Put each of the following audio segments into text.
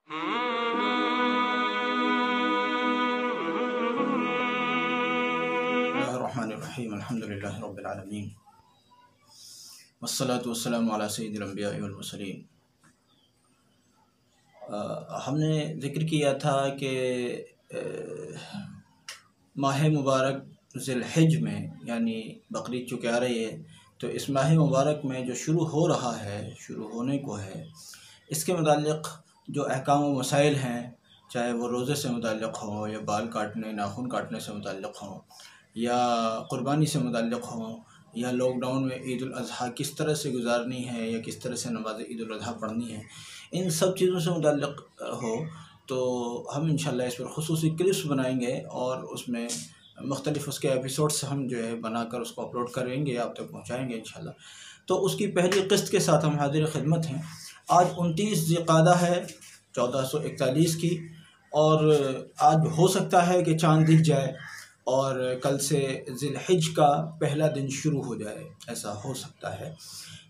बिस्मिल्लाहिर्रहमानिर्रहीम अल्हम्दुलिल्लाहि रब्बिल आलमीन वस्सलातु वस्सलामु अला सय्यिदिल अंबिया'i वल मुरसलीन। हमने ज़िक्र किया था कि माह मुबारक ज़िलहिज में यानी बकरीद चूँकि आ रही है तो इस माह मुबारक में जो शुरू हो रहा है, शुरू होने को है, इसके मुताल्लिक़ जो अहकाम व मसाइल हैं, चाहे वो रोज़े से मुताल्लिक़ हों या बाल काटने नाखून काटने से मुताल्लिक़ हों या क़ुरबानी से मुताल्लिक़ हों या लॉकडाउन में ईद उल अज़हा किस तरह से गुजारनी है या किस तरह से नमाज़ ईद उल अज़हा पढ़नी है, इन सब चीज़ों से मुताल्लिक़ हो तो हम इंशाअल्लाह इस पर ख़ुसूसी क्लिप्स बनाएंगे और उसमें मुख्तलिफ़ उसके एपिसोड्स हम जो है बनाकर उसको अपलोड करेंगे, आप तक पहुँचाएँगे इंशाअल्लाह। तो उसकी पहली क़िस्त के साथ हम हाज़िर खिदमत हैं। आज 29 ज़िलक़ादा है 1441 की और आज हो सकता है कि चाँद दिख जाए और कल से ज़िलहिज का पहला दिन शुरू हो जाए, ऐसा हो सकता है।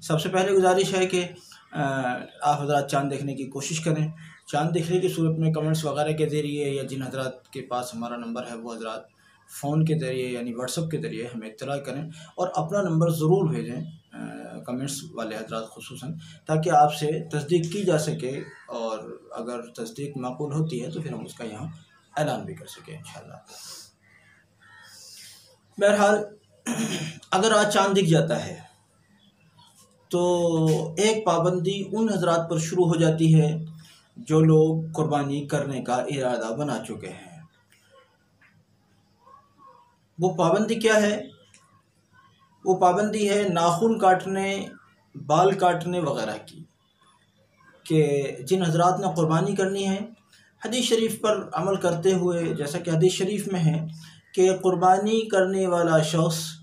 सबसे पहले गुजारिश है कि आप हज़रात चाँद देखने की कोशिश करें। चाँद दिखने की सूरत में कमेंट्स वगैरह के ज़रिए या जिन हज़रात के पास हमारा नंबर है वो हज़रात फ़ोन के ज़रिए यानी व्हाट्सअप के ज़रिए हमें इत्तला करें और अपना नंबर ज़रूर भेजें, कमेंट्स वाले हज़रात ख़ुसूसन, ताकि आपसे तस्दीक की जा सके और अगर तस्दीक माकूल होती है तो फिर हम उसका यहाँ ऐलान भी कर सकें इंशाअल्लाह। बहरहाल अगर आज चाँद दिख जाता है तो एक पाबंदी उन हज़रात पर शुरू हो जाती है जो लोग कुर्बानी करने का इरादा बना चुके हैं। वो पाबंदी क्या है? वो पाबंदी है नाखून काटने, बाल काटने वगैरह की, कि जिन हज़रात ने कुर्बानी करनी है हदीस शरीफ पर अमल करते हुए, जैसा कि हदीस शरीफ में है कि कुर्बानी करने वाला शख्स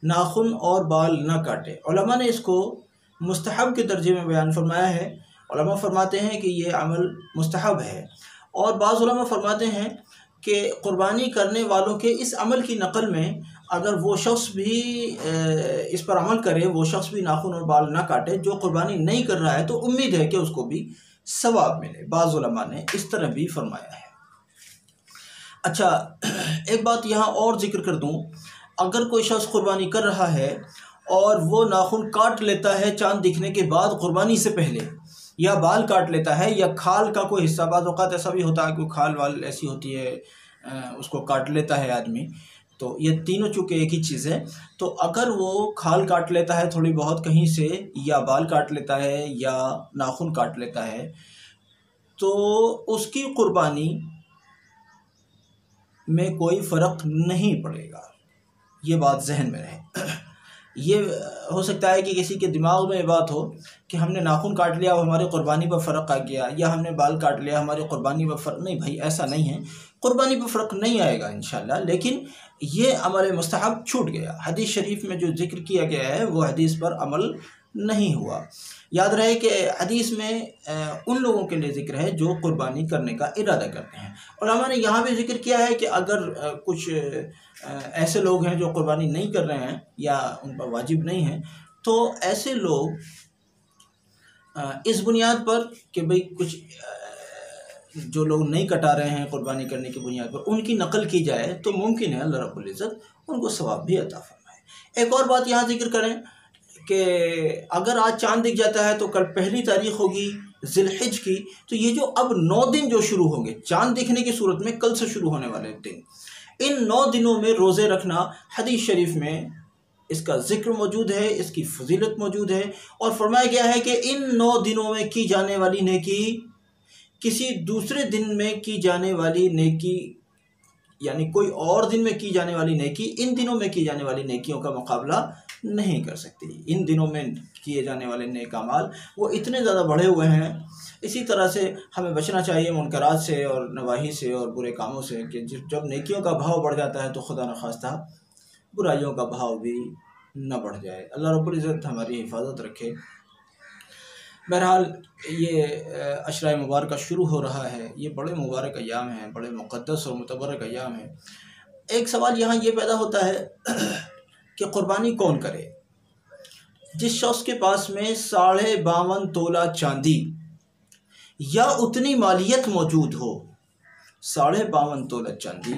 नाखून और बाल न काटे। उलमा ने इसको मुस्तहब के दर्जे में बयान फरमाया है। उलमा फरमाते हैं कि ये अमल मुस्तहब है और बाज़ उलमा फरमाते हैं कि कुर्बानी करने वालों के इस अमल की नकल में अगर वो शख्स भी इस पर अमल करे, वो शख्स भी नाखून और बाल ना काटे जो कुर्बानी नहीं कर रहा है, तो उम्मीद है कि उसको भी सवाब मिले। बाज़ उलमा ने इस तरह भी फरमाया है। अच्छा, एक बात यहाँ और ज़िक्र कर दूँ, अगर कोई शख्स कुर्बानी कर रहा है और वो नाखून काट लेता है चाँद दिखने के बाद कुर्बानी से पहले, या बाल काट लेता है या खाल का कोई हिस्सा, बाज़ औक़ात ऐसा भी होता है कि खाल वाल ऐसी होती है उसको काट लेता है आदमी, तो ये तीनों चूँकि एक ही चीज़ है, तो अगर वो खाल काट लेता है थोड़ी बहुत कहीं से या बाल काट लेता है या नाखून काट लेता है तो उसकी कुर्बानी में कोई फ़र्क नहीं पड़ेगा। ये बात जहन में रहे। ये हो सकता है कि किसी के दिमाग में ये बात हो कि हमने नाखून काट लिया और हमारी कुर्बानी पर फ़र्क आ गया, या हमने बाल काट लिया हमारी कुर्बानी पर फ़र्क। नहीं भाई, ऐसा नहीं है, कुर्बानी पर फ़र्क नहीं आएगा इंशाअल्लाह, लेकिन ये अमल मुस्तहब छूट गया। हदीस शरीफ में जो जिक्र किया गया है वो हदीस पर अमल नहीं हुआ। याद रहे कि हदीस में उन लोगों के लिए ज़िक्र है जो कुर्बानी करने का इरादा करते हैं। उलमा ने यहाँ भी जिक्र किया है कि अगर कुछ ऐसे लोग हैं जो कुर्बानी नहीं कर रहे हैं या उन पर वाजिब नहीं है, तो ऐसे लोग इस बुनियाद पर कि भाई कुछ जो लोग नहीं कटा रहे हैं कुर्बानी करने की बुनियाद पर, उनकी नकल की जाए तो मुमकिन है अल्लाह रब्बुल इज़्ज़त उनको सवाब भी अता फरमाए। एक और बात यहाँ जिक्र करें कि अगर आज चाँद दिख जाता है तो कल पहली तारीख होगी ज़िलहिज की, तो ये जो अब 9 दिन जो शुरू होंगे चाँद दिखने की सूरत में कल से शुरू होने वाले दिन, इन 9 दिनों में रोज़े रखना हदीस शरीफ में इसका ज़िक्र मौजूद है, इसकी फजीलत मौजूद है और फरमाया गया है कि इन 9 दिनों में की जाने वाली नेकी किसी दूसरे दिन में की जाने वाली नेकी, यानी कोई और दिन में की जाने वाली नेकी इन दिनों में की जाने वाली नेकियों का मुकाबला नहीं कर सकती। इन दिनों में किए जाने वाले नेक अमाल वो इतने ज़्यादा बढ़े हुए हैं। इसी तरह से हमें बचना चाहिए मुनकरात से और नवाही से और बुरे कामों से कि जब नेकियों का भाव बढ़ जाता है तो खुदा न खास्ता बुराइयों का भाव भी न बढ़ जाए। अल्लाह रब्बुल इज़्ज़त हमारी हिफाजत रखे। बहरहाल ये अशरा मुबारक शुरू हो रहा है, ये बड़े मुबारक अय्याम हैं, बड़े मुक़द्दस और मुतबरक अय्याम हैं। एक सवाल यहाँ ये पैदा होता है कि क़ुरबानी कौन करे? जिस शख्स के पास में 52.5 तोला चांदी या उतनी मालियत मौजूद हो, 52.5 तोला चांदी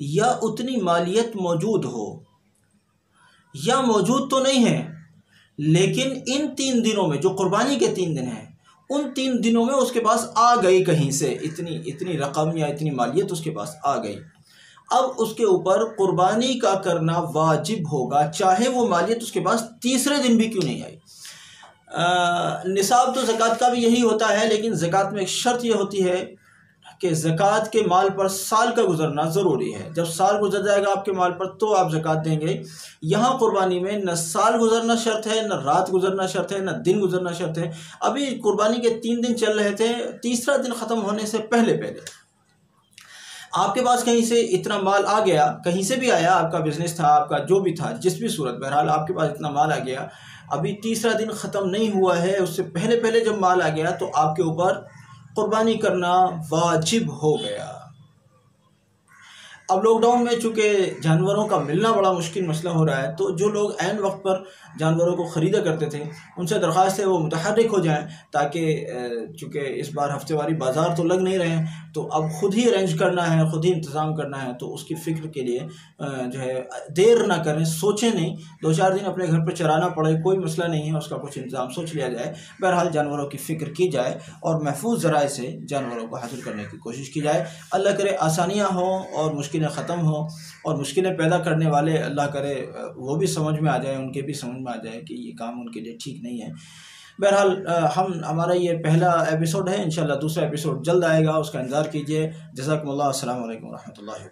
या उतनी मालियत मौजूद हो, या मौजूद तो नहीं है लेकिन इन 3 दिनों में, जो कुर्बानी के 3 दिन हैं, उन 3 दिनों में उसके पास आ गई कहीं से इतनी रकम या इतनी मालियत उसके पास आ गई। अब उसके ऊपर कुर्बानी का करना वाजिब होगा, चाहे वो मालियत उसके पास तीसरे दिन भी क्यों नहीं आई। निसाब तो ज़कात का भी यही होता है, लेकिन ज़कात में एक शर्त ये होती है कि ज़कात के माल पर साल का गुजरना ज़रूरी है। जब साल गुजर जाएगा आपके माल पर तो आप ज़कात देंगे। यहाँ कुर्बानी में न साल गुजरना शर्त है, न रात गुजरना शर्त है, न दिन गुजरना शर्त है। अभी कुर्बानी के 3 दिन चल रहे थे, तीसरा दिन ख़त्म होने से पहले पहले आपके पास कहीं से इतना माल आ गया, कहीं से भी आया, आपका बिजनेस था, आपका जो भी था, जिस भी सूरत, बहरहाल आपके पास इतना माल आ गया, अभी तीसरा दिन ख़त्म नहीं हुआ है, उससे पहले पहले जब माल आ गया तो आपके ऊपर कुर्बानी करना वाजिब हो गया। अब लॉकडाउन में चूँकि जानवरों का मिलना बड़ा मुश्किल मसला हो रहा है, तो जो लोग ऐन वक्त पर जानवरों को ख़रीदा करते थे उनसे दरख्वास्त है वो मुतहर्रिक हो जाएं, ताकि चूँकि इस बार हफ्तेवारी बाज़ार तो लग नहीं रहे हैं, तो अब ख़ुद ही अरेंज करना है, ख़ुद ही इंतज़ाम करना है, तो उसकी फ़िक्र के लिए जो है देर ना करें, सोचें नहीं, 2-4 दिन अपने घर पर चराना पड़े कोई मसला नहीं है, उसका कुछ इंतज़ाम सोच लिया जाए। बहरहाल जानवरों की फ़िक्र की जाए और महफूज ज़राए से जानवरों को हासिल करने की कोशिश की जाए। अल्लाह करे आसानियाँ हों और मुश्किलें ख़त्म हो, और मुश्किलें पैदा करने वाले अल्लाह करे वो भी समझ में आ जाए, उनके भी समझ में आ जाए कि ये काम उनके लिए ठीक नहीं है। बहरहाल हमारा ये पहला एपिसोड है, इंशाल्लाह दूसरा एपिसोड जल्द आएगा, उसका इंतज़ार कीजिए। जज़ाकुमुल्लाह, अस्सलामु अलैकुम व रहमतुल्लाहि।